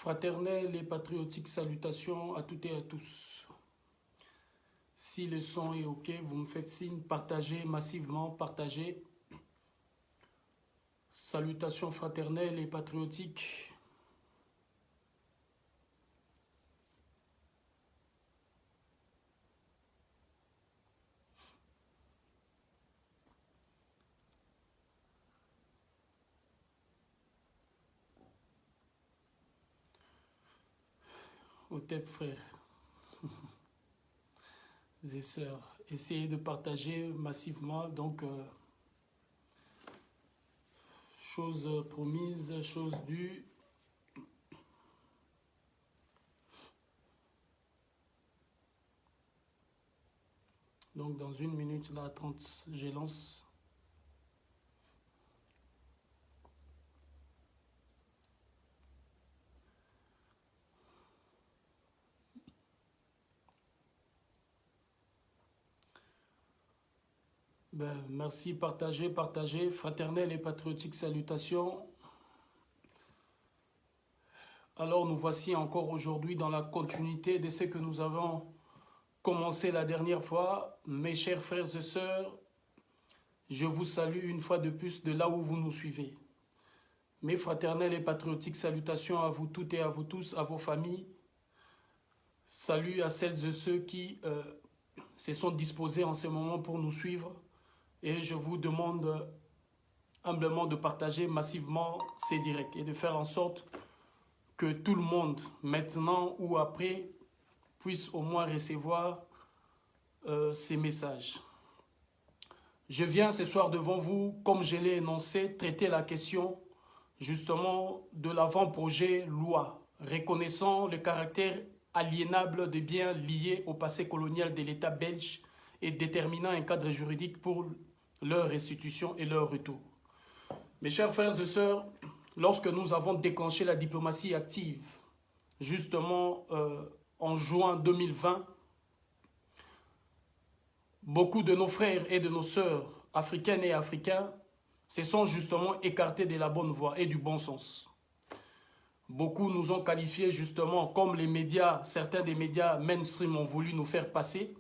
Fraternelles et patriotiques salutations à toutes et à tous. Si le son est OK, vous me faites signe, partagez massivement, partagez. Salutations fraternelles et patriotiques. Otep frères et sœurs, essayez de partager massivement. Donc, chose promise, chose due. Donc, dans 1 minute, là, 30, je lance. Merci, partagez, partagez. Fraternelles et patriotiques salutations. Alors, nous voici encore aujourd'hui dans la continuité de ce que nous avons commencé la dernière fois. Mes chers frères et sœurs, je vous salue une fois de plus de là où vous nous suivez. Mes fraternelles et patriotiques salutations à vous toutes et à vous tous, à vos familles. Salut à celles et ceux qui se sont disposés en ce moment pour nous suivre. Et je vous demande humblement de partager massivement ces directs et de faire en sorte que tout le monde, maintenant ou après, puisse au moins recevoir ces messages. Je viens ce soir devant vous, comme je l'ai énoncé, traiter la question justement de l'avant-projet loi, reconnaissant le caractère aliénable des biens liés au passé colonial de l'État belge et déterminant un cadre juridique pour leur restitution et leur retour. Mes chers frères et sœurs, lorsque nous avons déclenché la diplomatie active, justement en juin 2020, beaucoup de nos frères et de nos sœurs africaines et africains se sont justement écartés de la bonne voie et du bon sens. Beaucoup nous ont qualifiés justement comme les médias, certains des médias mainstream ont voulu nous faire passer,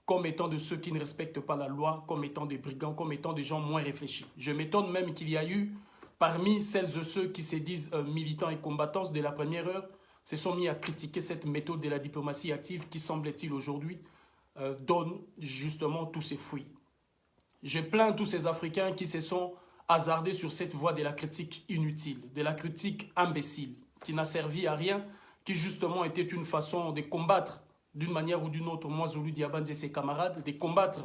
comme étant de ceux qui ne respectent pas la loi, comme étant des brigands, comme étant des gens moins réfléchis. Je m'étonne même qu'il y a eu, parmi celles et ceux qui se disent militants et combattants de la première heure, se sont mis à critiquer cette méthode de la diplomatie active qui, semble-t-il aujourd'hui, donne justement tous ses fruits. Je plains tous ces Africains qui se sont hasardés sur cette voie de la critique inutile, de la critique imbécile, qui n'a servi à rien, qui justement était une façon de combattre d'une manière ou d'une autre, moi, Zulu Diabandje et ses camarades, de combattre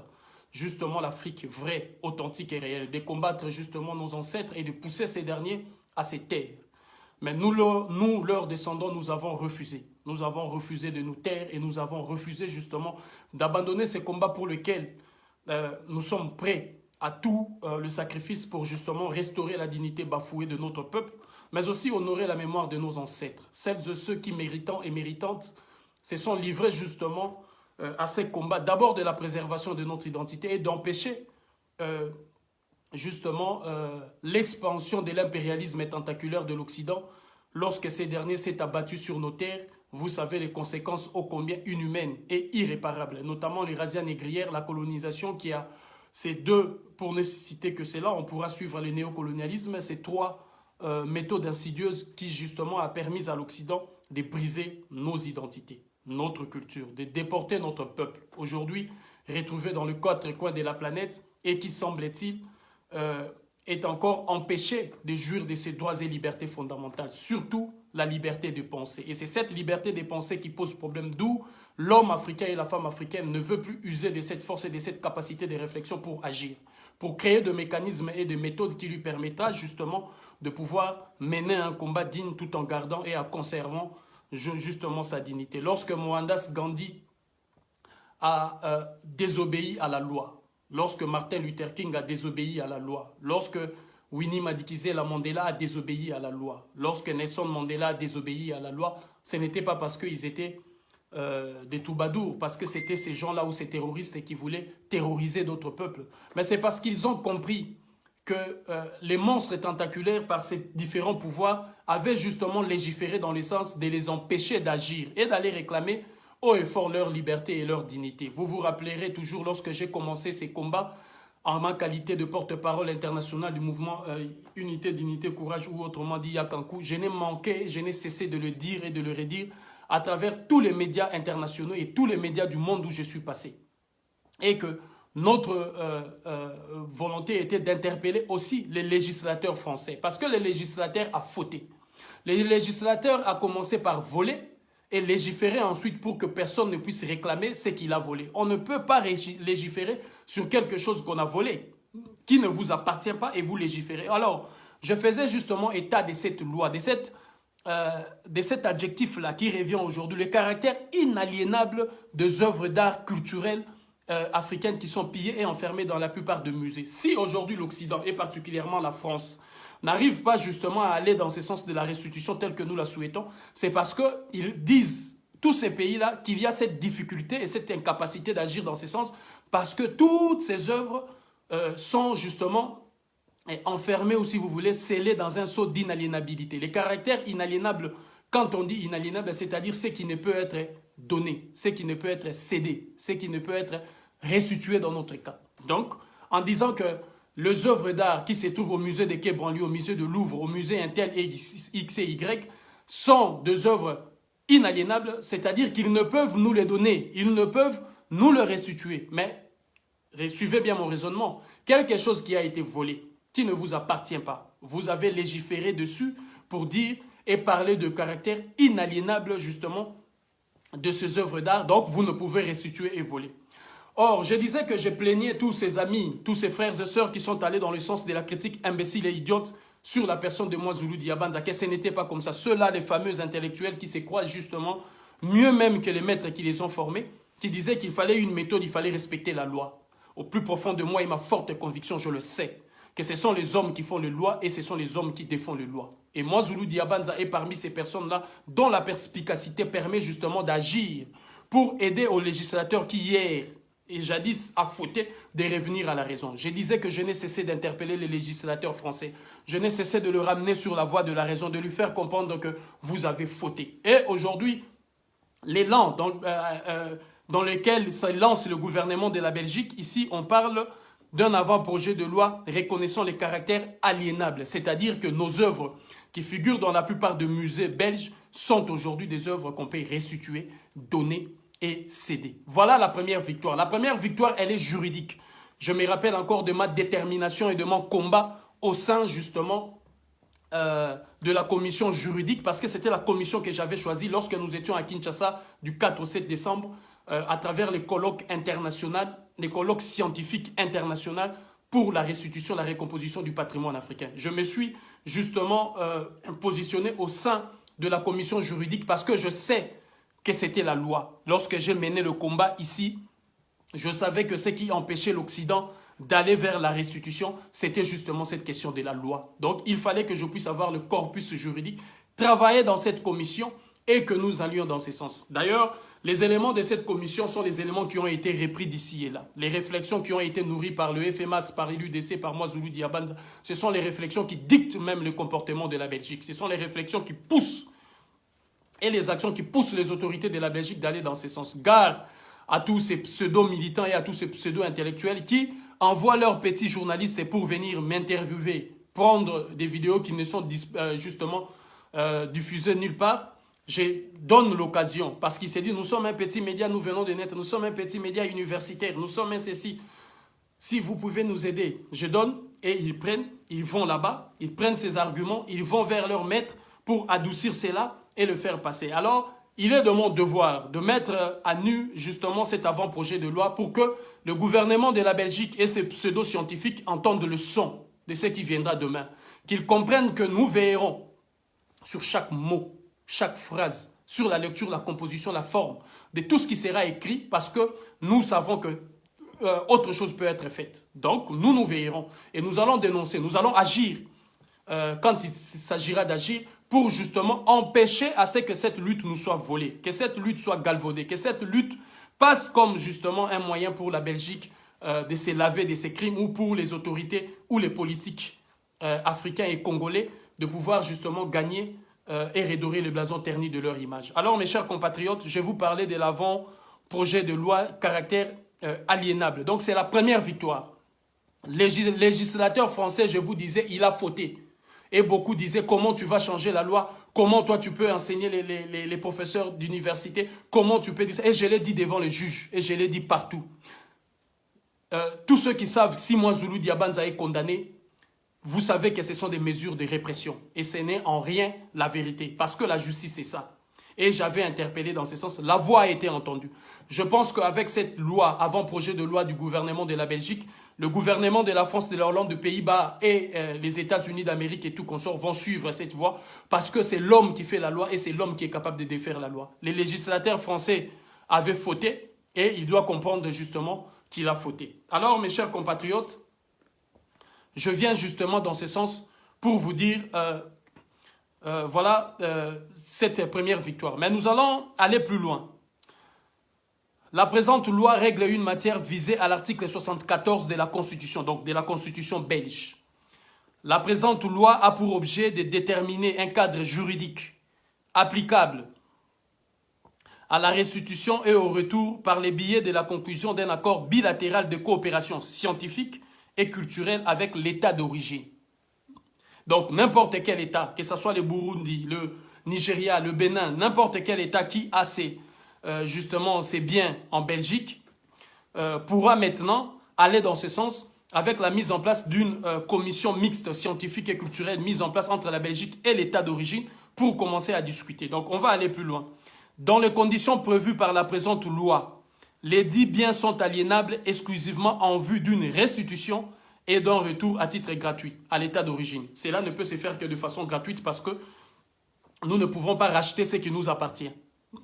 justement l'Afrique vraie, authentique et réelle, de combattre justement nos ancêtres et de pousser ces derniers à se taire. Mais nous, leurs descendants, nous avons refusé. Nous avons refusé de nous taire et nous avons refusé justement d'abandonner ces combats pour lesquels nous sommes prêts à tout le sacrifice pour justement restaurer la dignité bafouée de notre peuple, mais aussi honorer la mémoire de nos ancêtres. Celles et ceux qui, méritants et méritantes, se sont livrés justement à ces combats, d'abord de la préservation de notre identité et d'empêcher justement l'expansion de l'impérialisme tentaculaire de l'Occident lorsque ces derniers s'est abattu sur nos terres. Vous savez les conséquences ô combien inhumaines et irréparables, notamment les razzias négrières, la colonisation qui a ces deux, pour ne citer que cela, on pourra suivre le néocolonialisme, ces trois méthodes insidieuses qui justement a permis à l'Occident de briser nos identités, notre culture, de déporter notre peuple, aujourd'hui retrouvé dans les quatre coins de la planète et qui, semble-t-il, est encore empêché de jouir de ses droits et libertés fondamentales, surtout la liberté de penser. Et c'est cette liberté de penser qui pose problème, d'où l'homme africain et la femme africaine ne veut plus user de cette force et de cette capacité de réflexion pour agir, pour créer des mécanismes et des méthodes qui lui permettra justement de pouvoir mener un combat digne tout en gardant et en conservant justement sa dignité. Lorsque Mohandas Gandhi a désobéi à la loi, lorsque Martin Luther King a désobéi à la loi, lorsque Winnie Madikizela Mandela a désobéi à la loi, lorsque Nelson Mandela a désobéi à la loi, ce n'était pas parce qu'ils étaient des troubadours, parce que c'était ces gens-là ou ces terroristes qui voulaient terroriser d'autres peuples, mais c'est parce qu'ils ont compris que les monstres tentaculaires, par ces différents pouvoirs, avaient justement légiféré dans le sens de les empêcher d'agir et d'aller réclamer haut et fort leur liberté et leur dignité. Vous vous rappellerez toujours lorsque j'ai commencé ces combats en ma qualité de porte-parole international du mouvement Unité, Dignité, Courage ou autrement dit Yakankou, je n'ai manqué, je n'ai cessé de le dire et de le redire à travers tous les médias internationaux et tous les médias du monde où je suis passé. Et que notre volonté était d'interpeller aussi les législateurs français. Parce que le législateur a fauté. Le législateur a commencé par voler et légiférer ensuite pour que personne ne puisse réclamer ce qu'il a volé. On ne peut pas légiférer sur quelque chose qu'on a volé, qui ne vous appartient pas et vous légiférez. Alors, je faisais justement état de cette loi, de cet adjectif-là qui revient aujourd'hui, le caractère inaliénable des œuvres d'art culturelles africaines qui sont pillées et enfermées dans la plupart des musées. Si aujourd'hui l'Occident, et particulièrement la France, n'arrive pas justement à aller dans ce sens de la restitution telle que nous la souhaitons, c'est parce qu'ils disent, tous ces pays-là, qu'il y a cette difficulté et cette incapacité d'agir dans ce sens, parce que toutes ces œuvres sont justement enfermées, ou si vous voulez, scellées dans un sceau d'inaliénabilité. Les caractères inaliénables, quand on dit inaliénable, c'est-à-dire ce qui ne peut être donné, ce qui ne peut être cédé, ce qui ne peut être restitué dans notre cas. Donc, en disant que les œuvres d'art qui se trouvent au musée de Quai Branly, au musée de Louvre, au musée Intel X et Y, sont des œuvres inaliénables, c'est-à-dire qu'ils ne peuvent nous les donner, ils ne peuvent nous les restituer. Mais, suivez bien mon raisonnement, quelque chose qui a été volé, qui ne vous appartient pas, vous avez légiféré dessus pour dire et parler de caractère inaliénable justement de ces œuvres d'art, donc vous ne pouvez restituer et voler. Or, je disais que je plaignais tous ces amis, tous ces frères et sœurs qui sont allés dans le sens de la critique imbécile et idiote sur la personne de moi, Zulu Diabanza, que ce n'était pas comme ça. Ceux-là, les fameux intellectuels qui se croient justement mieux même que les maîtres qui les ont formés, qui disaient qu'il fallait une méthode, il fallait respecter la loi. Au plus profond de moi et ma forte conviction, je le sais, que ce sont les hommes qui font les lois et ce sont les hommes qui défendent les lois. Et moi, Zulu Diabanza est parmi ces personnes-là dont la perspicacité permet justement d'agir pour aider aux législateurs qui hier et jadis a fauté de revenir à la raison. Je disais que je n'ai cessé d'interpeller les législateurs français. Je n'ai cessé de le ramener sur la voie de la raison, de lui faire comprendre que vous avez fauté. Et aujourd'hui, l'élan dans lequel se lance le gouvernement de la Belgique, ici on parle d'un avant-projet de loi reconnaissant les caractères aliénables, c'est-à-dire que nos œuvres qui figurent dans la plupart des musées belges sont aujourd'hui des œuvres qu'on peut restituer, donner et céder. Voilà la première victoire. La première victoire, elle est juridique. Je me rappelle encore de ma détermination et de mon combat au sein justement de la commission juridique, parce que c'était la commission que j'avais choisie lorsque nous étions à Kinshasa du 4 au 7 décembre à travers les colloques internationaux, les colloques scientifiques internationaux pour la restitution, la récomposition du patrimoine africain. Je me suis justement positionné au sein de la commission juridique parce que je sais que c'était la loi. Lorsque j'ai mené le combat ici, je savais que ce qui empêchait l'Occident d'aller vers la restitution, c'était justement cette question de la loi. Donc, il fallait que je puisse avoir le corpus juridique, travailler dans cette commission et que nous allions dans ce sens. D'ailleurs, les éléments de cette commission sont les éléments qui ont été repris d'ici et là. Les réflexions qui ont été nourries par le FMAS, par l'UDC, par moi, Zulu Diabanza, ce sont les réflexions qui dictent même le comportement de la Belgique. Ce sont les réflexions qui poussent et les actions qui poussent les autorités de la Belgique d'aller dans ce sens. Gare à tous ces pseudo-militants et à tous ces pseudo-intellectuels qui envoient leurs petits journalistes pour venir m'interviewer, prendre des vidéos qui ne sont justement diffusées nulle part. Je donne l'occasion parce qu'il s'est dit, nous sommes un petit média, nous venons de naître, nous sommes un petit média universitaire, nous sommes un ceci. Si vous pouvez nous aider, je donne et ils vont là-bas, ils prennent ces arguments, ils vont vers leur maître pour adoucir cela et le faire passer. Alors, il est de mon devoir de mettre à nu justement cet avant-projet de loi pour que le gouvernement de la Belgique et ses pseudo-scientifiques entendent le son de ce qui viendra demain. Qu'ils comprennent que nous veillerons sur chaque mot, chaque phrase, sur la lecture, la composition, la forme, de tout ce qui sera écrit parce que nous savons que autre chose peut être faite. Donc, nous veillerons et nous allons dénoncer, nous allons agir quand il s'agira d'agir pour justement empêcher à ce que cette lutte nous soit volée, que cette lutte soit galvaudée, que cette lutte passe comme justement un moyen pour la Belgique de se laver de ces crimes, ou pour les autorités ou les politiques africains et congolais de pouvoir justement gagner et redorer le blason terni de leur image. Alors mes chers compatriotes, je vais vous parler de l'avant-projet de loi caractère aliénable. Donc c'est la première victoire. Législateur français, je vous disais, il a fauté. Et beaucoup disaient, comment tu vas changer la loi? Comment toi tu peux enseigner les professeurs d'université? Comment tu peux dire ça? Et je l'ai dit devant les juges, et je l'ai dit partout. Tous ceux qui savent si moi Zulu Diabanza est condamné, vous savez que ce sont des mesures de répression. Et ce n'est en rien la vérité. Parce que la justice, c'est ça. Et j'avais interpellé dans ce sens. La voix a été entendue. Je pense qu'avec cette loi, avant-projet de loi du gouvernement de la Belgique, le gouvernement de la France, de la Hollande, des Pays-Bas et les États-Unis d'Amérique et tout consort vont suivre cette voie. Parce que c'est l'homme qui fait la loi et c'est l'homme qui est capable de défaire la loi. Les législateurs français avaient fauté et il doit comprendre justement qu'il a fauté. Alors, mes chers compatriotes, je viens justement dans ce sens pour vous dire, voilà cette première victoire. Mais nous allons aller plus loin. La présente loi règle une matière visée à l'article 74 de la Constitution, donc de la Constitution belge. La présente loi a pour objet de déterminer un cadre juridique applicable à la restitution et au retour par les biais de la conclusion d'un accord bilatéral de coopération scientifique et culturelle avec l'État d'origine. Donc n'importe quel État, que ce soit le Burundi, le Nigeria, le Bénin, n'importe quel État qui a justement ses biens en Belgique, pourra maintenant aller dans ce sens avec la mise en place d'une commission mixte scientifique et culturelle mise en place entre la Belgique et l'État d'origine pour commencer à discuter. Donc on va aller plus loin. Dans les conditions prévues par la présente loi, les dits biens sont aliénables exclusivement en vue d'une restitution et d'un retour à titre gratuit à l'état d'origine. Cela ne peut se faire que de façon gratuite parce que nous ne pouvons pas racheter ce qui nous appartient.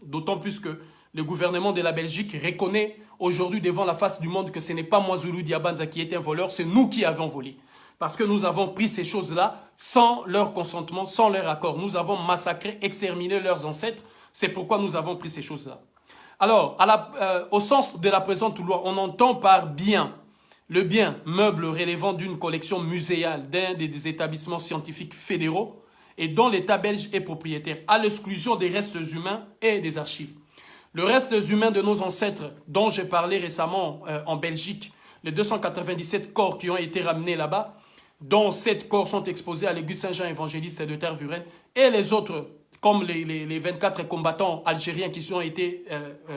D'autant plus que le gouvernement de la Belgique reconnaît aujourd'hui devant la face du monde que ce n'est pas moi Zulu Diabanza qui est un voleur, c'est nous qui avons volé. Parce que nous avons pris ces choses-là sans leur consentement, sans leur accord. Nous avons massacré, exterminé leurs ancêtres. C'est pourquoi nous avons pris ces choses-là. Alors, au sens de la présente loi, on entend par bien le bien meuble relevant d'une collection muséale d'un des établissements scientifiques fédéraux et dont l'État belge est propriétaire, à l'exclusion des restes humains et des archives. Le reste humain de nos ancêtres, dont j'ai parlé récemment en Belgique, les 297 corps qui ont été ramenés là-bas, dont 7 corps sont exposés à l'église Saint-Jean évangéliste de Tervuren, et les autres, comme les 24 combattants algériens qui ont été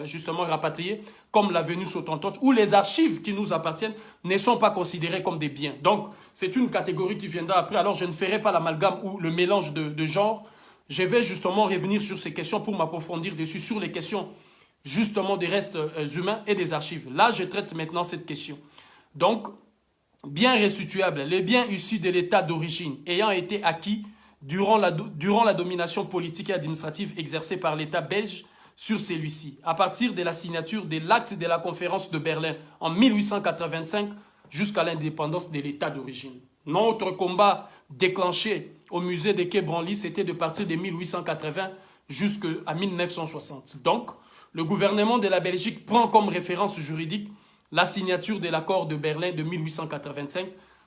justement rapatriés, comme l'avenue Sautantote, ou les archives qui nous appartiennent, ne sont pas considérées comme des biens. Donc, c'est une catégorie qui viendra après. Alors, je ne ferai pas l'amalgame ou le mélange de genres. Je vais justement revenir sur ces questions pour m'approfondir dessus, sur les questions justement des restes humains et des archives. Là, je traite maintenant cette question. Donc, biens restituables, les biens issus de l'état d'origine ayant été acquis durant la domination politique et administrative exercée par l'État belge sur celui-ci, à partir de la signature de l'acte de la conférence de Berlin en 1885 jusqu'à l'indépendance de l'État d'origine. Notre combat déclenché au musée de Quai Branly, c'était de partir de 1880 jusqu'à 1960. Donc, le gouvernement de la Belgique prend comme référence juridique la signature de l'accord de Berlin de 1885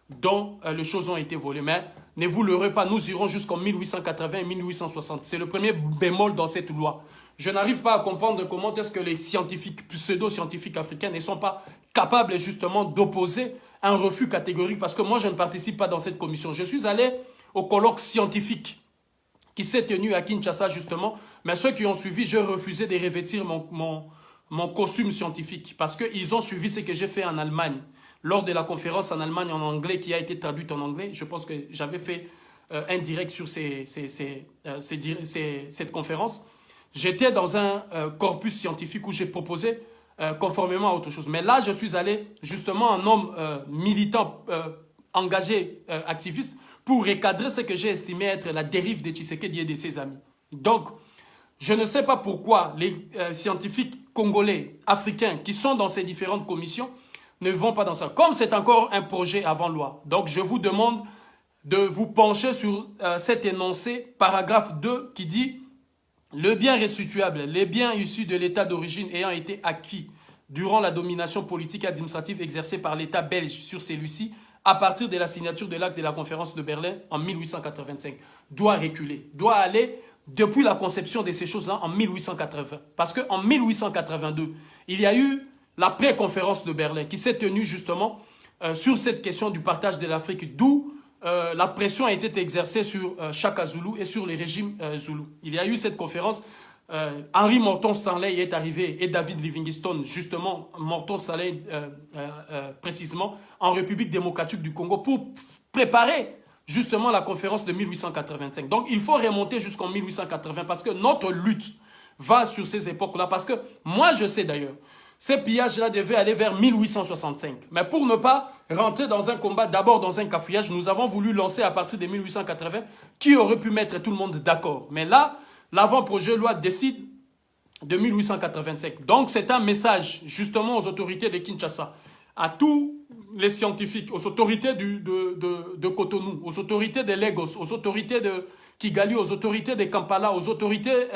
dont les choses ont été volées. Mais ne vous leurrez pas, nous irons jusqu'en 1880 et 1860. C'est le premier bémol dans cette loi. Je n'arrive pas à comprendre comment est-ce que les scientifiques, pseudo-scientifiques africains ne sont pas capables justement d'opposer un refus catégorique parce que moi je ne participe pas dans cette commission. Je suis allé au colloque scientifique qui s'est tenu à Kinshasa justement, mais ceux qui ont suivi, j'ai refusé de revêtir mon costume scientifique parce qu'ils ont suivi ce que j'ai fait en Allemagne. Lors de la conférence en Allemagne en anglais qui a été traduite en anglais, je pense que j'avais fait un direct sur cette conférence. J'étais dans un corpus scientifique où j'ai proposé conformément à autre chose. Mais là, je suis allé justement en homme militant, engagé, activiste, pour recadrer ce que j'ai estimé être la dérive de Tshisekedi et de ses amis. Donc, je ne sais pas pourquoi les scientifiques congolais, africains, qui sont dans ces différentes commissions, ne vont pas dans ça. Comme c'est encore un projet avant loi. Donc, je vous demande de vous pencher sur cet énoncé, paragraphe 2, qui dit « Le bien restituable, les biens issus de l'état d'origine ayant été acquis durant la domination politique et administrative exercée par l'État belge sur celui-ci, à partir de la signature de l'acte de la conférence de Berlin en 1885, doit reculer, doit aller depuis la conception de ces choses-là en 1880. Parce qu'en 1882, il y a eu la pré-conférence de Berlin qui s'est tenue justement sur cette question du partage de l'Afrique, d'où la pression a été exercée sur Shaka Zulu et sur les régimes Zulu. Il y a eu cette conférence. Henry Morton Stanley est arrivé et David Livingstone, justement, Morton Stanley précisément, en République démocratique du Congo pour préparer justement la conférence de 1885. Donc il faut remonter jusqu'en 1880 parce que notre lutte va sur ces époques-là. Parce que moi je sais d'ailleurs, ces pillages-là devaient aller vers 1865. Mais pour ne pas rentrer dans un combat, d'abord dans un cafouillage, nous avons voulu lancer à partir de 1880 qui aurait pu mettre tout le monde d'accord. Mais là, l'avant-projet de loi décide de 1885. Donc, c'est un message justement aux autorités de Kinshasa, à tous les scientifiques, aux autorités de Cotonou, aux autorités de Lagos, aux autorités de Kigali, aux autorités de Kampala, aux autorités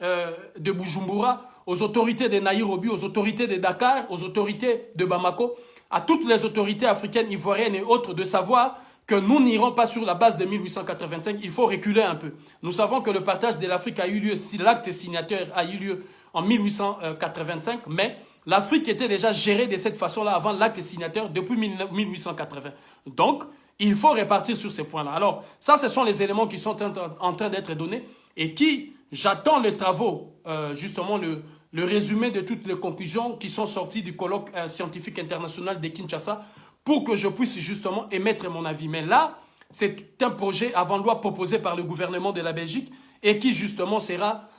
de Bujumbura, aux autorités de Nairobi, aux autorités de Dakar, aux autorités de Bamako, à toutes les autorités africaines, ivoiriennes et autres de savoir que nous n'irons pas sur la base de 1885, il faut reculer un peu. Nous savons que le partage de l'Afrique a eu lieu, si l'acte signateur a eu lieu en 1885, mais l'Afrique était déjà gérée de cette façon-là avant l'acte signateur depuis 1880. Donc, il faut repartir sur ces points-là. Alors, ça, ce sont les éléments qui sont en train d'être donnés et qui, j'attends les travaux, justement le résumé de toutes les conclusions qui sont sorties du colloque scientifique international de Kinshasa pour que je puisse justement émettre mon avis. Mais là, c'est un projet avant-loi proposé par le gouvernement de la Belgique et qui justement sera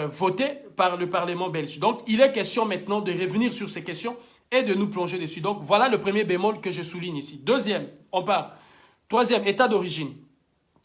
voté par le Parlement belge. Donc, il est question maintenant de revenir sur ces questions et de nous plonger dessus. Donc, voilà le premier bémol que je souligne ici. Deuxième, on parle. Troisième, état d'origine.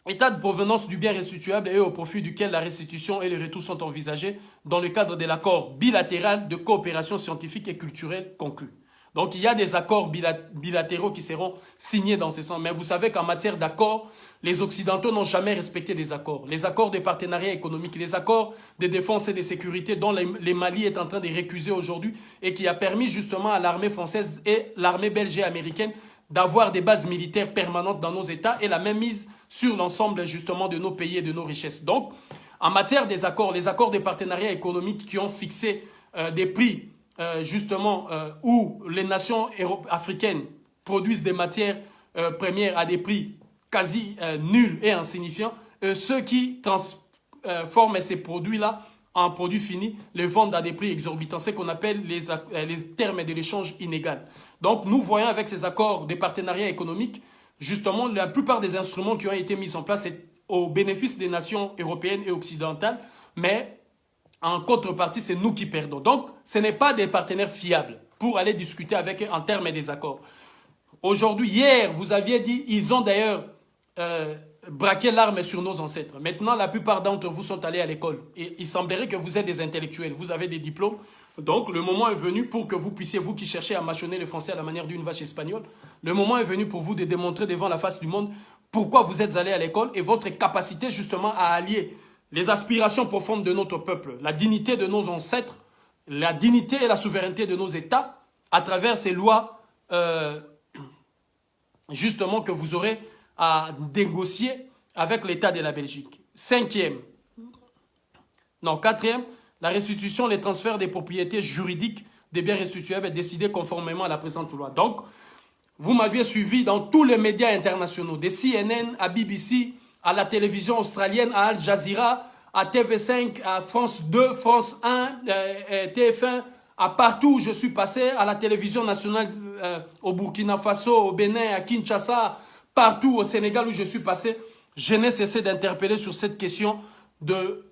État de provenance du bien restituable et au profit duquel la restitution et le retour sont envisagés dans le cadre de l'accord bilatéral de coopération scientifique et culturelle conclu. Donc, il y a des accords bilatéraux qui seront signés dans ce sens. Mais vous savez qu'en matière d'accords, les Occidentaux n'ont jamais respecté des accords. Les accords de partenariat économique, les accords de défense et de sécurité dont les Mali est en train de récuser aujourd'hui et qui a permis justement à l'armée française et l'armée belge et américaine d'avoir des bases militaires permanentes dans nos États et la même mise sur l'ensemble justement de nos pays et de nos richesses. Donc, en matière des accords, les accords de partenariat économique qui ont fixé des prix justement où les nations africaines produisent des matières premières à des prix quasi nuls et insignifiants, ceux qui transforment ces produits-là en produits finis, les vendent à des prix exorbitants, ce qu'on appelle les termes de l'échange inégal. Donc nous voyons avec ces accords de partenariat économique, justement la plupart des instruments qui ont été mis en place c'est au bénéfice des nations européennes et occidentales, mais en contrepartie, c'est nous qui perdons. Donc, ce n'est pas des partenaires fiables pour aller discuter avec eux en termes des accords. Aujourd'hui, hier, vous aviez dit, ils ont d'ailleurs braqué l'arme sur nos ancêtres. Maintenant, la plupart d'entre vous sont allés à l'école. Et il semblerait que vous êtes des intellectuels, vous avez des diplômes. Donc, le moment est venu pour que vous puissiez, vous qui cherchez à mâchonner le français à la manière d'une vache espagnole, le moment est venu pour vous de démontrer devant la face du monde pourquoi vous êtes allés à l'école et votre capacité justement à allier les aspirations profondes de notre peuple, la dignité de nos ancêtres, la dignité et la souveraineté de nos États à travers ces lois justement que vous aurez à négocier avec l'État de la Belgique. Quatrième, la restitution, les transferts des propriétés juridiques des biens restituables est décidée conformément à la présente loi. Donc, vous m'aviez suivi dans tous les médias internationaux, de CNN à BBC, à la télévision australienne, à Al Jazeera, à TV5, à France 2, France 1, TF1, à partout où je suis passé, à la télévision nationale au Burkina Faso, au Bénin, à Kinshasa, partout au Sénégal où je suis passé, je n'ai cessé d'interpeller sur cette question de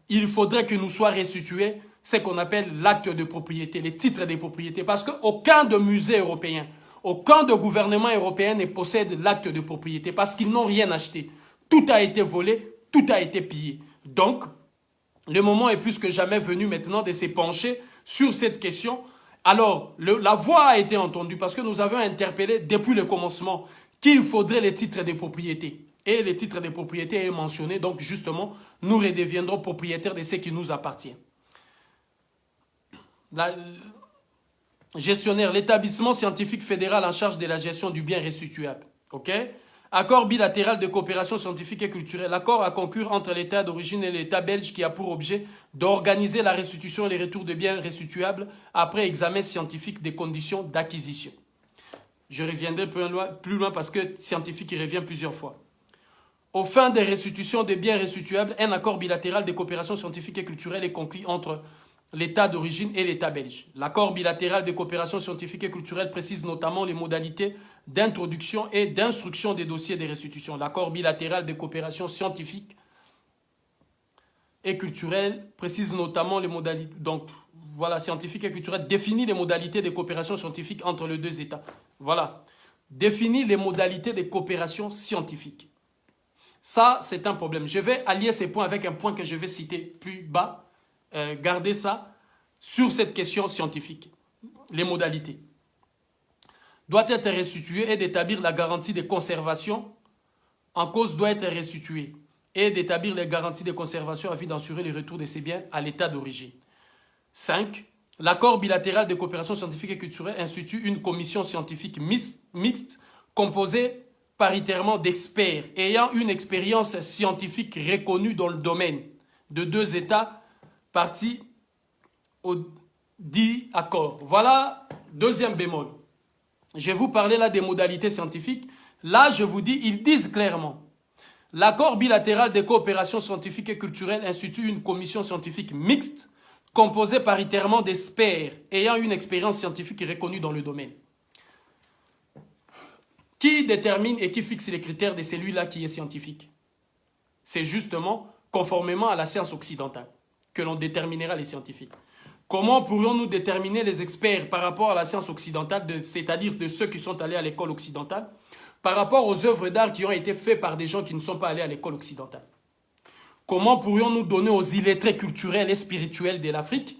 il faudrait que nous soient restitués ce qu'on appelle l'acte de propriété, les titres de propriété, parce qu'aucun de musée européen, aucun de gouvernement européen ne possède l'acte de propriété parce qu'ils n'ont rien acheté. Tout a été volé, tout a été pillé. Donc, le moment est plus que jamais venu maintenant de se pencher sur cette question. Alors, la voix a été entendue parce que nous avions interpellé depuis le commencement qu'il faudrait les titres de propriété. Et les titres de propriété est mentionné, donc justement, nous redeviendrons propriétaires de ce qui nous appartient. gestionnaire, l'établissement scientifique fédéral en charge de la gestion du bien restituable. Ok? Accord bilatéral de coopération scientifique et culturelle. L'accord à conclure entre l'État d'origine et l'État belge qui a pour objet d'organiser la restitution et les retours de biens restituables après examen scientifique des conditions d'acquisition. Je reviendrai plus loin parce que scientifique, il revient plusieurs fois. Aux fins des restitutions des biens restituables, un accord bilatéral de coopération scientifique et culturelle est conclu entre l'État d'origine et l'État belge. L'accord bilatéral de coopération scientifique et culturelle précise notamment les modalités d'introduction et d'instruction des dossiers de restitution. L'accord bilatéral de coopération scientifique et culturelle précise notamment les modalités, donc voilà, scientifique et culturelle, définit les modalités de coopération scientifique entre les deux États. Voilà, définit les modalités de coopération scientifique. Ça, c'est un problème. Je vais allier ces points avec un point que je vais citer plus bas. Gardez ça sur cette question scientifique. Les modalités. Doit être restitué et d'établir la garantie de conservation en cause doit être restitué et d'établir les garanties de conservation afin d'assurer le retour de ces biens à l'état d'origine. 5. L'accord bilatéral de coopération scientifique et culturelle institue une commission scientifique mixte composée paritairement d'experts ayant une expérience scientifique reconnue dans le domaine de deux États partis au dit accord. Voilà, deuxième bémol. Je vais vous parler là des modalités scientifiques. Là, je vous dis, ils disent clairement. L'accord bilatéral de coopération scientifique et culturelle institue une commission scientifique mixte composée paritairement d'experts ayant une expérience scientifique reconnue dans le domaine. Qui détermine et qui fixe les critères de celui-là qui est scientifique? C'est justement conformément à la science occidentale que l'on déterminera les scientifiques. Comment pourrions-nous déterminer les experts par rapport à la science occidentale, c'est-à-dire de ceux qui sont allés à l'école occidentale, par rapport aux œuvres d'art qui ont été faites par des gens qui ne sont pas allés à l'école occidentale? Comment pourrions-nous donner aux illettrés culturels et spirituels de l'Afrique,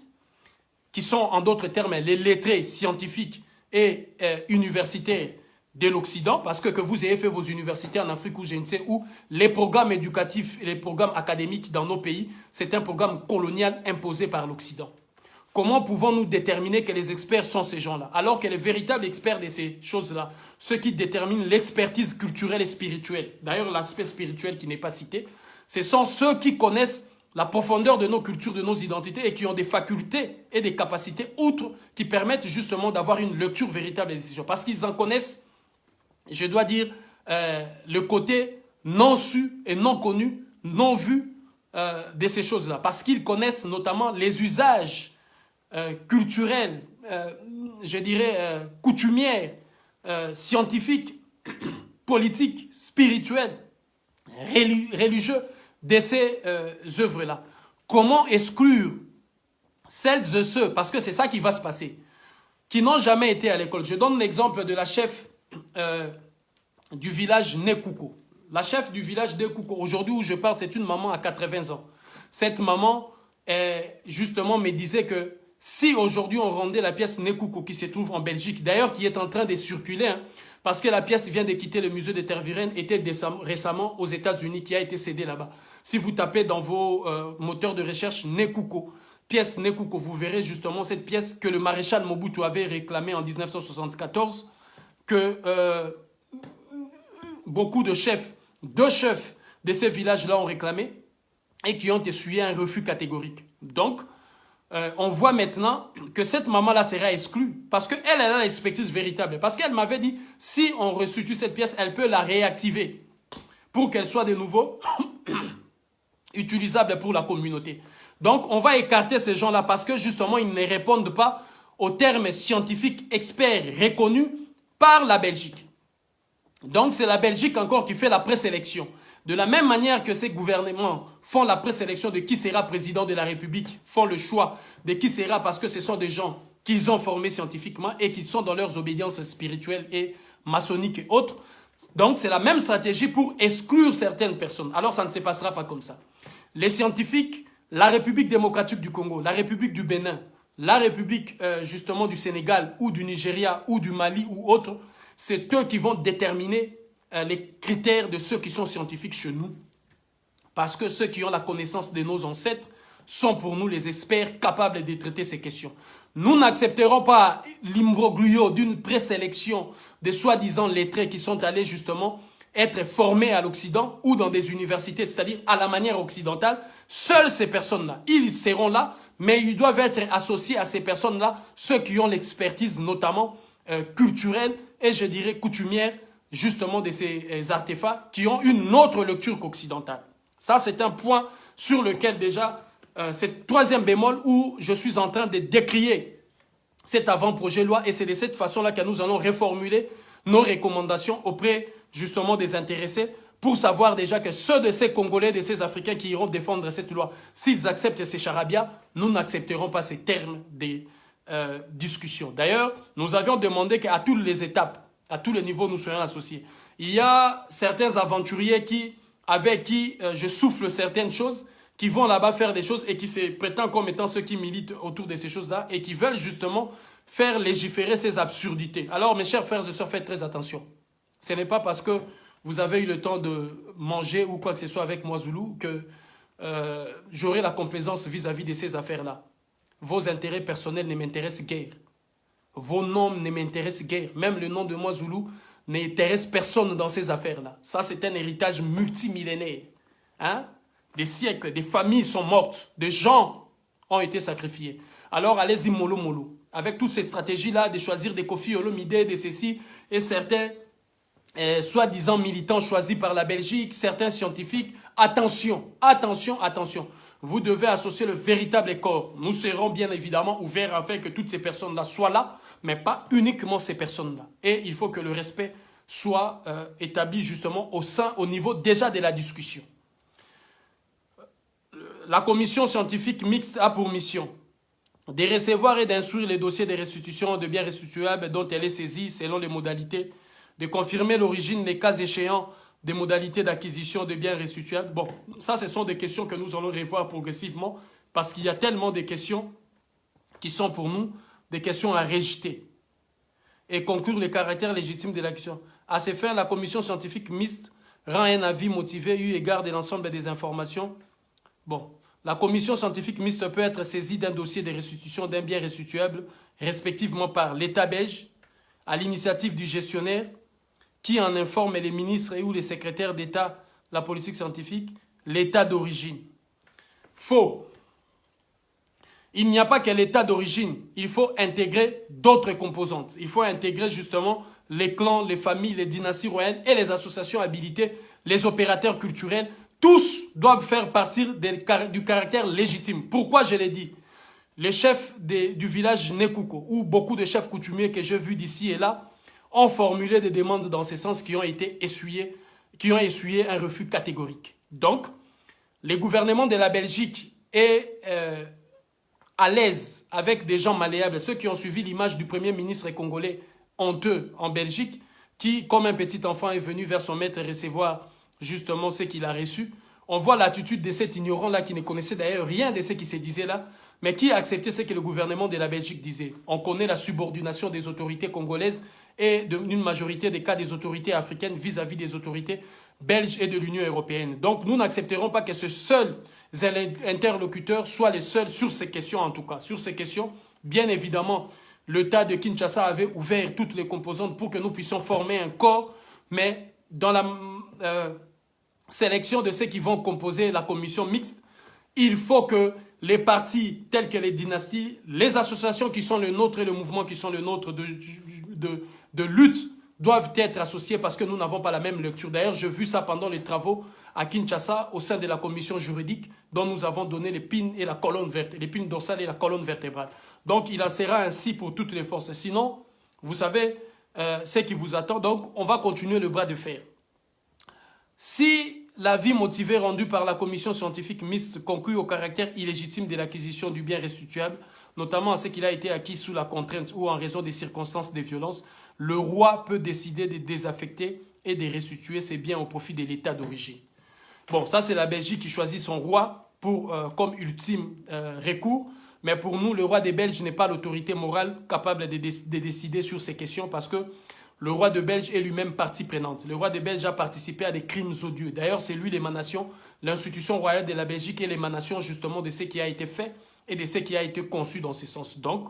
qui sont en d'autres termes les lettrés scientifiques et universitaires de l'Occident, parce que vous ayez fait vos universités en Afrique ou je ne sais où, les programmes éducatifs et les programmes académiques dans nos pays, c'est un programme colonial imposé par l'Occident. Comment pouvons-nous déterminer que les experts sont ces gens-là, alors que les véritables experts de ces choses-là, ceux qui déterminent l'expertise culturelle et spirituelle, d'ailleurs l'aspect spirituel qui n'est pas cité, ce sont ceux qui connaissent la profondeur de nos cultures, de nos identités et qui ont des facultés et des capacités outre qui permettent justement d'avoir une lecture véritable des décisions. Parce qu'ils en connaissent, je dois dire, le côté non su et non connu, non vu de ces choses-là. Parce qu'ils connaissent notamment les usages culturels, je dirais coutumières, scientifiques, politiques, spirituels, religieux de ces œuvres-là. Comment exclure celles et ceux, parce que c'est ça qui va se passer, qui n'ont jamais été à l'école. Je donne l'exemple de la chef du village Nekouko. La chef du village Nekouko, aujourd'hui où je parle, c'est une maman à 80 ans. Cette maman, justement, me disait que si aujourd'hui on rendait la pièce Nekouko qui se trouve en Belgique, d'ailleurs qui est en train de circuler, hein, parce que la pièce vient de quitter le musée de Tervuren, était récemment aux États-Unis, qui a été cédée là-bas. Si vous tapez dans vos moteurs de recherche Nekouko, pièce Nekouko, vous verrez justement cette pièce que le maréchal Mobutu avait réclamée en 1974, que beaucoup de chefs, deux chefs de ces villages-là ont réclamé et qui ont essuyé un refus catégorique. Donc, on voit maintenant que cette maman-là sera exclue parce qu'elle a l'expertise véritable. Parce qu'elle m'avait dit, si on restitue cette pièce, elle peut la réactiver pour qu'elle soit de nouveau utilisable pour la communauté. Donc, on va écarter ces gens-là parce que justement, ils ne répondent pas aux termes scientifiques experts reconnus par la Belgique. Donc, c'est la Belgique encore qui fait la présélection. De la même manière que ces gouvernements font la présélection de qui sera président de la République, font le choix de qui sera parce que ce sont des gens qu'ils ont formés scientifiquement et qui sont dans leurs obédiences spirituelles et maçonniques et autres. Donc, c'est la même stratégie pour exclure certaines personnes. Alors, ça ne se passera pas comme ça. Les scientifiques, la République démocratique du Congo, la République du Bénin, la République justement du Sénégal ou du Nigeria ou du Mali ou autre, c'est eux qui vont déterminer les critères de ceux qui sont scientifiques chez nous. Parce que ceux qui ont la connaissance de nos ancêtres sont pour nous les experts capables de traiter ces questions. Nous n'accepterons pas l'imbroglio d'une présélection des soi-disant lettrés qui sont allés justement être formés à l'Occident ou dans des universités, c'est-à-dire à la manière occidentale, seules ces personnes-là, ils seront là, mais ils doivent être associés à ces personnes-là, ceux qui ont l'expertise notamment culturelle et je dirais coutumière, justement de ces artefacts qui ont une autre lecture qu'occidentale. Ça, c'est un point sur lequel déjà, c'est troisième bémol où je suis en train de décrier cet avant-projet de loi et c'est de cette façon-là que nous allons reformuler nos recommandations auprès justement des intéressés pour savoir déjà que ceux de ces Congolais, de ces Africains qui iront défendre cette loi, s'ils acceptent ces charabia, nous n'accepterons pas ces termes des discussions. D'ailleurs, nous avions demandé qu'à toutes les étapes, à tous les niveaux, nous soyons associés. Il y a certains aventuriers avec qui je souffle certaines choses, qui vont là-bas faire des choses et qui se prétendent comme étant ceux qui militent autour de ces choses-là et qui veulent justement faire légiférer ces absurdités. Alors, mes chers frères et sœurs, faites très attention. Ce n'est pas parce que vous avez eu le temps de manger ou quoi que ce soit avec moi, Zoulou, que j'aurai la complaisance vis-à-vis de ces affaires-là. Vos intérêts personnels ne m'intéressent guère. Vos noms ne m'intéressent guère. Même le nom de moi, Zoulou, n'intéresse personne dans ces affaires-là. Ça, c'est un héritage multimillénaire. Hein? Des siècles, des familles sont mortes, des gens ont été sacrifiés. Alors, allez-y mollo mollo. Avec toutes ces stratégies-là, de choisir des Kofi Olomide, de ceci, et certains soi-disant militants choisis par la Belgique, certains scientifiques, attention, attention, attention. Vous devez associer le véritable corps. Nous serons bien évidemment ouverts afin que toutes ces personnes-là soient là, mais pas uniquement ces personnes-là. Et il faut que le respect soit établi justement au niveau déjà de la discussion. La commission scientifique mixte a pour mission de recevoir et d'instruire les dossiers de restitution de biens restituables dont elle est saisie selon les modalités, de confirmer l'origine, les cas échéants, des modalités d'acquisition de biens restituables. Bon, ça, ce sont des questions que nous allons revoir progressivement parce qu'il y a tellement de questions qui sont pour nous des questions à rejeter et conclure le caractère légitime de l'action. À ces fins, la commission scientifique mixte rend un avis motivé eu égard de l'ensemble des informations. Bon, la commission scientifique mixte peut être saisie d'un dossier de restitution d'un bien restituable, respectivement par l'État belge, à l'initiative du gestionnaire, qui en informe les ministres et ou les secrétaires d'État, la politique scientifique, l'État d'origine. Faux. Il n'y a pas que l'État d'origine. Il faut intégrer d'autres composantes. Il faut intégrer justement les clans, les familles, les dynasties royales et les associations habilitées, les opérateurs culturels. Tous doivent faire partie du caractère légitime. Pourquoi je l'ai dit? Les chefs du village Nekouko, ou beaucoup de chefs coutumiers que j'ai vus d'ici et là, ont formulé des demandes dans ce sens qui ont essuyé un refus catégorique. Donc, le gouvernement de la Belgique est à l'aise avec des gens malléables, ceux qui ont suivi l'image du premier ministre congolais honteux en Belgique, qui, comme un petit enfant, est venu vers son maître recevoir justement ce qu'il a reçu. On voit l'attitude de cet ignorant-là qui ne connaissait d'ailleurs rien de ce qui se disait là, mais qui a accepté ce que le gouvernement de la Belgique disait. On connaît la subordination des autorités congolaises et d'une majorité des cas des autorités africaines vis-à-vis des autorités belges et de l'Union européenne. Donc nous n'accepterons pas que ces seuls interlocuteurs soient les seuls sur ces questions en tout cas. Sur ces questions, bien évidemment, l'État de Kinshasa avait ouvert toutes les composantes pour que nous puissions former un corps, mais dans la sélection de ceux qui vont composer la commission mixte, il faut que les partis tels que les dynasties, les associations qui sont les nôtres et le mouvement qui sont les nôtres de lutte doivent être associés parce que nous n'avons pas la même lecture. D'ailleurs, j'ai vu ça pendant les travaux à Kinshasa au sein de la commission juridique dont nous avons donné l'épine et la colonne vertébrale, l'épine dorsale et la colonne vertébrale. Donc, il en sera ainsi pour toutes les forces. Sinon, vous savez ce qui vous attend. Donc, on va continuer le bras de fer. Si l'avis motivé rendu par la commission scientifique mixte conclut au caractère illégitime de l'acquisition du bien restituable, notamment à ce qu'il a été acquis sous la contrainte ou en raison des circonstances de violence, le roi peut décider de désaffecter et de restituer ses biens au profit de l'État d'origine. Bon, ça c'est la Belgique qui choisit son roi comme ultime recours, mais pour nous, le roi des Belges n'est pas l'autorité morale capable de décider sur ces questions parce que le roi de Belge est lui-même partie prenante. Le roi de Belge a participé à des crimes odieux. D'ailleurs, c'est lui l'émanation, l'institution royale de la Belgique est l'émanation justement de ce qui a été fait et de ce qui a été conçu dans ce sens. Donc,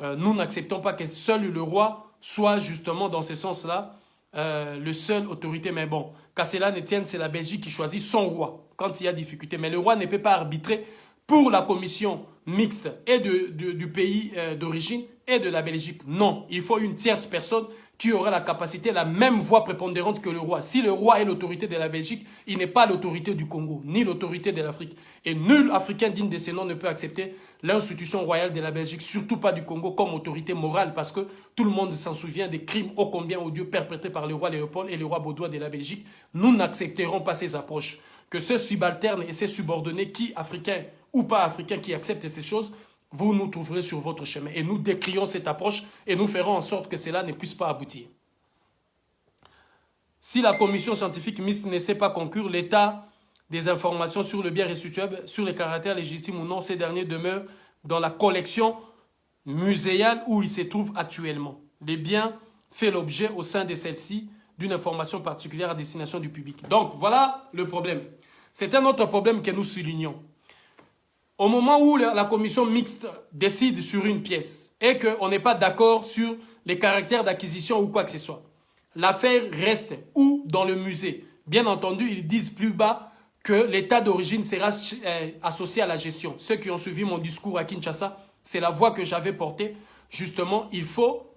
nous n'acceptons pas que seul le roi soit justement dans ce sens-là le seul autorité. Mais bon, qu'à cela ne tienne, c'est la Belgique qui choisit son roi quand il y a difficulté. Mais le roi ne peut pas arbitrer pour la commission mixte et du pays d'origine et de la Belgique. Non, il faut une tierce personne qui aura la capacité, la même voix prépondérante que le roi. Si le roi est l'autorité de la Belgique, il n'est pas l'autorité du Congo, ni l'autorité de l'Afrique. Et nul Africain digne de ce nom ne peut accepter l'institution royale de la Belgique, surtout pas du Congo, comme autorité morale, parce que tout le monde s'en souvient des crimes ô combien odieux perpétrés par le roi Léopold et le roi Baudouin de la Belgique. Nous n'accepterons pas ces approches. Que ces subalternes et ces subordonnés, qui, africains ou pas africains, qui acceptent ces choses, vous nous trouverez sur votre chemin. Et nous décrions cette approche et nous ferons en sorte que cela ne puisse pas aboutir. Si la commission scientifique mixte ne sait pas conclure l'état des informations sur le bien restituable, sur les caractères légitimes ou non, ces derniers demeurent dans la collection muséale où ils se trouvent actuellement. Les biens fait l'objet au sein de celle-ci d'une information particulière à destination du public. Donc voilà le problème. C'est un autre problème que nous soulignons. Au moment où la commission mixte décide sur une pièce et qu'on n'est pas d'accord sur les caractères d'acquisition ou quoi que ce soit, l'affaire reste ou dans le musée. Bien entendu, ils disent plus bas que l'état d'origine sera associé à la gestion. Ceux qui ont suivi mon discours à Kinshasa, c'est la voix que j'avais portée. Justement, il faut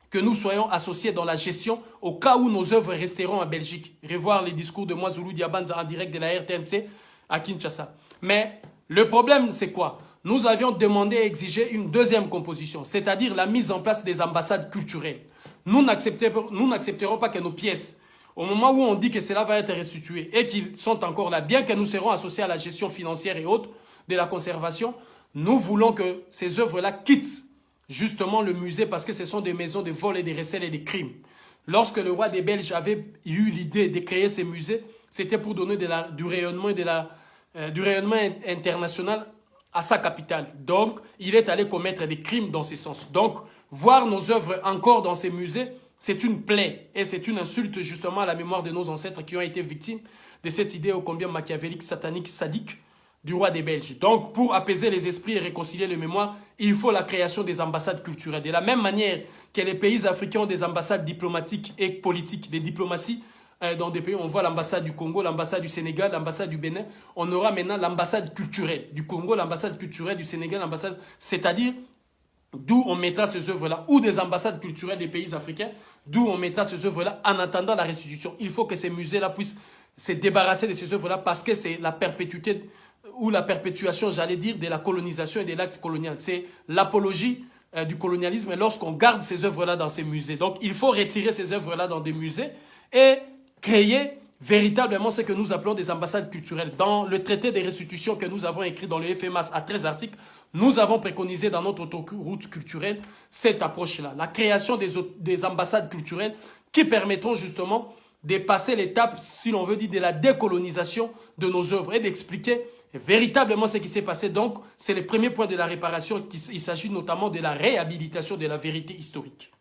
que nous soyons associés dans la gestion au cas où nos œuvres resteront en Belgique. Revoir les discours de moi, Zulu Diabanza, en direct de la RTNC à Kinshasa. Mais le problème, c'est quoi? Nous avions demandé et exigé une deuxième composition, c'est-à-dire la mise en place des ambassades culturelles. Nous n'accepterons pas que nos pièces, au moment où on dit que cela va être restitué et qu'ils sont encore là, bien que nous serons associés à la gestion financière et autres de la conservation, nous voulons que ces œuvres-là quittent justement le musée parce que ce sont des maisons de vol et de recel et de crimes. Lorsque le roi des Belges avait eu l'idée de créer ces musées, c'était pour donner du rayonnement et du rayonnement international à sa capitale. Donc, il est allé commettre des crimes dans ce sens. Donc, voir nos œuvres encore dans ces musées, c'est une plaie et c'est une insulte justement à la mémoire de nos ancêtres qui ont été victimes de cette idée ô combien machiavélique, satanique, sadique du roi des Belges. Donc, pour apaiser les esprits et réconcilier les mémoires, il faut la création des ambassades culturelles. De la même manière que les pays africains ont des ambassades diplomatiques et politiques, des diplomaties, dans des pays, on voit l'ambassade du Congo, l'ambassade du Sénégal, l'ambassade du Bénin. On aura maintenant l'ambassade culturelle du Congo, l'ambassade culturelle du Sénégal, l'ambassade, c'est-à-dire d'où on mettra ces œuvres-là, ou des ambassades culturelles des pays africains, d'où on mettra ces œuvres-là en attendant la restitution. Il faut que ces musées-là puissent se débarrasser de ces œuvres-là parce que c'est la perpétuité ou la perpétuation, j'allais dire, de la colonisation et de l'acte colonial. C'est l'apologie du colonialisme lorsqu'on garde ces œuvres-là dans ces musées. Donc, il faut retirer ces œuvres-là dans des musées et créer véritablement ce que nous appelons des ambassades culturelles. Dans le traité des restitutions que nous avons écrit dans le FMAS à 13 articles, nous avons préconisé dans notre autoroute culturelle cette approche-là. La création des ambassades culturelles qui permettront justement de passer l'étape, si l'on veut dire, de la décolonisation de nos œuvres et d'expliquer véritablement ce qui s'est passé. Donc, c'est le premier point de la réparation. Il s'agit notamment de la réhabilitation de la vérité historique.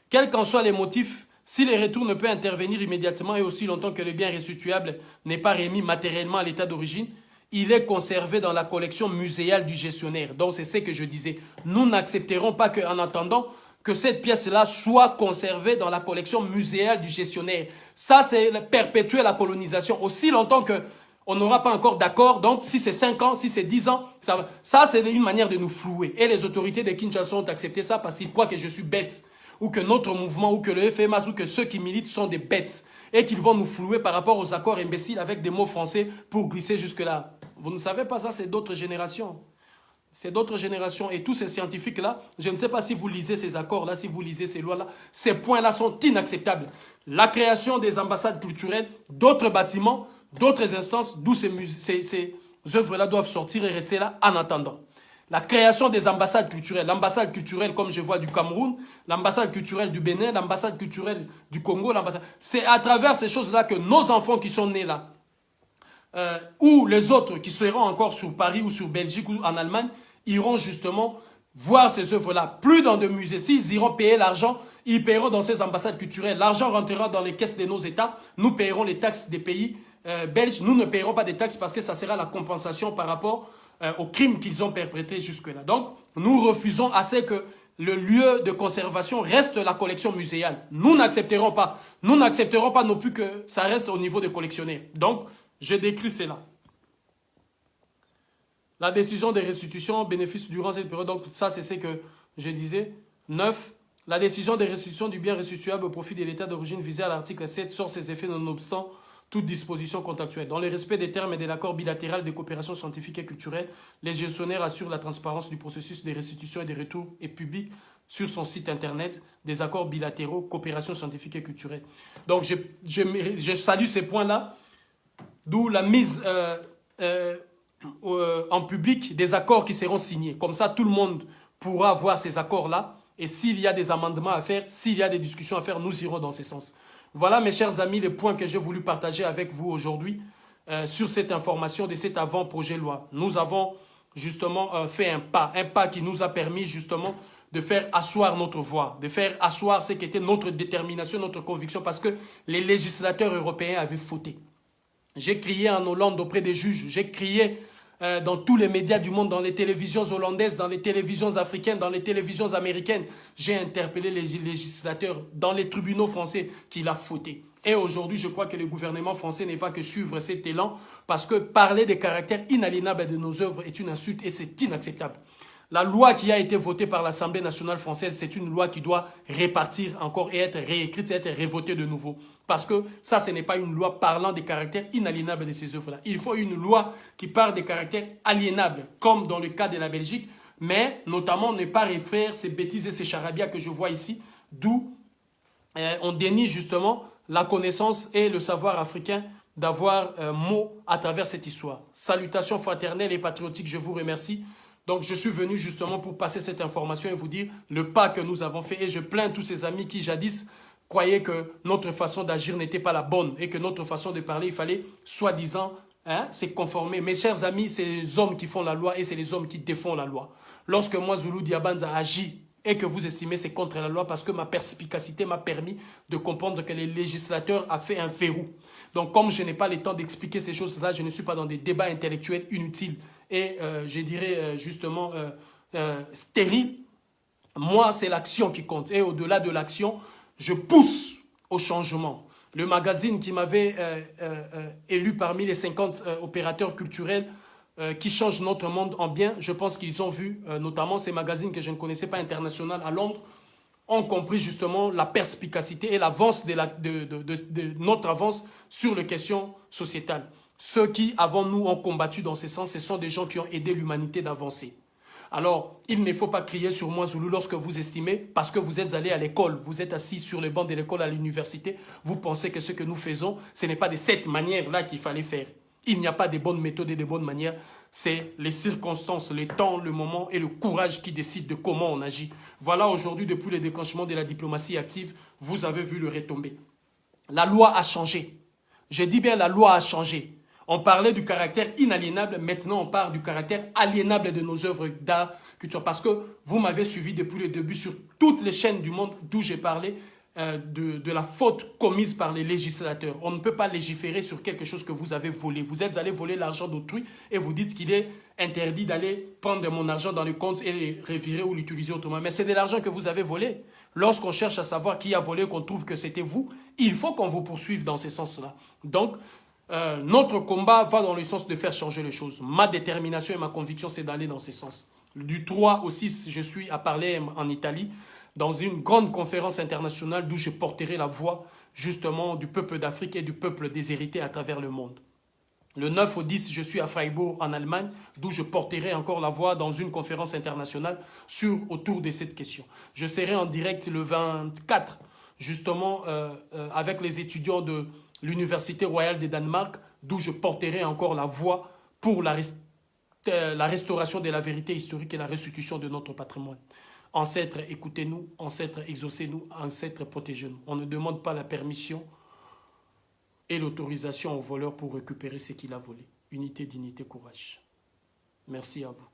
Quels qu'en soient les motifs, si le retour ne peut intervenir immédiatement et aussi longtemps que le bien restituable n'est pas remis matériellement à l'état d'origine, il est conservé dans la collection muséale du gestionnaire. Donc, c'est ce que je disais. Nous n'accepterons pas qu'en attendant que cette pièce-là soit conservée dans la collection muséale du gestionnaire. Ça, c'est perpétuer la colonisation. Aussi longtemps qu'on n'aura pas encore d'accord, donc si c'est 5 ans, si c'est 10 ans, ça c'est une manière de nous flouer. Et les autorités de Kinshasa ont accepté ça parce qu'ils croient que je suis bête, ou que notre mouvement, ou que le FMAS, ou que ceux qui militent sont des bêtes, et qu'ils vont nous flouer par rapport aux accords imbéciles avec des mots français pour glisser jusque-là. Vous ne savez pas ça, c'est d'autres générations. C'est d'autres générations. Et tous ces scientifiques-là, je ne sais pas si vous lisez ces accords-là, si vous lisez ces lois-là, ces points-là sont inacceptables. La création des ambassades culturelles, d'autres bâtiments, d'autres instances, d'où ces œuvres-là doivent sortir et rester là en attendant. La création des ambassades culturelles. L'ambassade culturelle, comme je vois, du Cameroun, l'ambassade culturelle du Bénin, l'ambassade culturelle du Congo. C'est à travers ces choses-là que nos enfants qui sont nés là, ou les autres qui seront encore sur Paris ou sur Belgique ou en Allemagne, iront justement voir ces œuvres-là. Plus dans des musées. S'ils iront payer l'argent, ils paieront dans ces ambassades culturelles. L'argent rentrera dans les caisses de nos États. Nous paierons les taxes des pays belges. Nous ne paierons pas des taxes parce que ça sera la compensation par rapport aux crimes qu'ils ont perpétrés jusque-là. Donc, nous refusons assez que le lieu de conservation reste la collection muséale. Nous n'accepterons pas. Nous n'accepterons pas non plus que ça reste au niveau des collectionnaires. Donc, je décris cela. La décision de restitution bénéfice durant cette période, donc ça c'est ce que je disais. 9. La décision de restitution du bien restituable au profit de l'État d'origine visé à l'article 7 sort ses effets nonobstant toute disposition contractuelle. Dans le respect des termes et de l'accord bilatéral de coopération scientifique et culturelle, les gestionnaires assurent la transparence du processus de restitution et de retour et public sur son site internet des accords bilatéraux, coopération scientifique et culturelle. Donc je salue ces points-là, d'où la mise en public des accords qui seront signés. Comme ça, tout le monde pourra voir ces accords-là. Et s'il y a des amendements à faire, s'il y a des discussions à faire, nous irons dans ce sens. Voilà, mes chers amis, les points que j'ai voulu partager avec vous aujourd'hui sur cette information de cet avant-projet de loi. Nous avons justement fait un pas qui nous a permis justement de faire asseoir notre voix, de faire asseoir ce qui était notre détermination, notre conviction, parce que les législateurs européens avaient fauté. J'ai crié en Hollande auprès des juges, j'ai crié dans tous les médias du monde, dans les télévisions hollandaises, dans les télévisions africaines, dans les télévisions américaines. J'ai interpellé les législateurs dans les tribunaux français qu'il a fauté. Et aujourd'hui, je crois que le gouvernement français ne va que suivre cet élan parce que parler des caractères inaliénables de nos œuvres est une insulte et c'est inacceptable. La loi qui a été votée par l'Assemblée nationale française, c'est une loi qui doit répartir encore et être réécrite et être révotée de nouveau. Parce que ça, ce n'est pas une loi parlant des caractères inaliénables de ces œuvres-là. Il faut une loi qui parle des caractères aliénables, comme dans le cas de la Belgique, mais notamment ne pas refaire ces bêtises et ces charabia que je vois ici, d'où on dénie justement la connaissance et le savoir africain d'avoir mot à travers cette histoire. Salutations fraternelles et patriotiques, je vous remercie. Donc, je suis venu justement pour passer cette information et vous dire le pas que nous avons fait. Et je plains tous ces amis qui, jadis, croyaient que notre façon d'agir n'était pas la bonne et que notre façon de parler, il fallait, soi-disant, se conformer. Mes chers amis, c'est les hommes qui font la loi et c'est les hommes qui défont la loi. Lorsque moi, Zulu Diabanza, agit et que vous estimez c'est contre la loi parce que ma perspicacité m'a permis de comprendre que le législateur a fait un verrou. Donc, comme je n'ai pas le temps d'expliquer ces choses-là, je ne suis pas dans des débats intellectuels inutiles et je dirais justement stérile. Moi, c'est l'action qui compte. Et au-delà de l'action, je pousse au changement. Le magazine qui m'avait élu parmi les 50 opérateurs culturels qui changent notre monde en bien, je pense qu'ils ont vu, notamment ces magazines que je ne connaissais pas international à Londres, ont compris justement la perspicacité et l'avance de notre avance sur les questions sociétales. Ceux qui, avant nous, ont combattu dans ce sens, ce sont des gens qui ont aidé l'humanité d'avancer. Alors, il ne faut pas crier sur moi, Zulu, lorsque vous estimez, parce que vous êtes allé à l'école, vous êtes assis sur les bancs de l'école à l'université, vous pensez que ce que nous faisons, ce n'est pas de cette manière-là qu'il fallait faire. Il n'y a pas de bonnes méthodes et de bonnes manières. C'est les circonstances, le temps, le moment et le courage qui décident de comment on agit. Voilà aujourd'hui, depuis le déclenchement de la diplomatie active, vous avez vu le retombé. La loi a changé. Je dis bien la loi a changé. On parlait du caractère inaliénable, maintenant on parle du caractère aliénable de nos œuvres d'art, culture. Parce que vous m'avez suivi depuis le début sur toutes les chaînes du monde d'où j'ai parlé de la faute commise par les législateurs. On ne peut pas légiférer sur quelque chose que vous avez volé. Vous êtes allé voler l'argent d'autrui et vous dites qu'il est interdit d'aller prendre mon argent dans le compte et le revirer ou l'utiliser autrement. Mais c'est de l'argent que vous avez volé. Lorsqu'on cherche à savoir qui a volé, qu'on trouve que c'était vous, il faut qu'on vous poursuive dans ce sens-là. Donc, notre combat va dans le sens de faire changer les choses. Ma détermination et ma conviction, c'est d'aller dans ce sens. Du 3 au 6, je suis à parler en Italie, dans une grande conférence internationale d'où je porterai la voix justement du peuple d'Afrique et du peuple déshérité à travers le monde. Le 9 au 10, je suis à Freiburg en Allemagne, d'où je porterai encore la voix dans une conférence internationale autour de cette question. Je serai en direct le 24, justement avec les étudiants de l'Université royale de Danemark, d'où je porterai encore la voix pour la restauration de la vérité historique et la restitution de notre patrimoine. Ancêtres, écoutez-nous, ancêtres, exaucez-nous, ancêtres, protégez-nous. On ne demande pas la permission et l'autorisation au voleur pour récupérer ce qu'il a volé. Unité, dignité, courage. Merci à vous.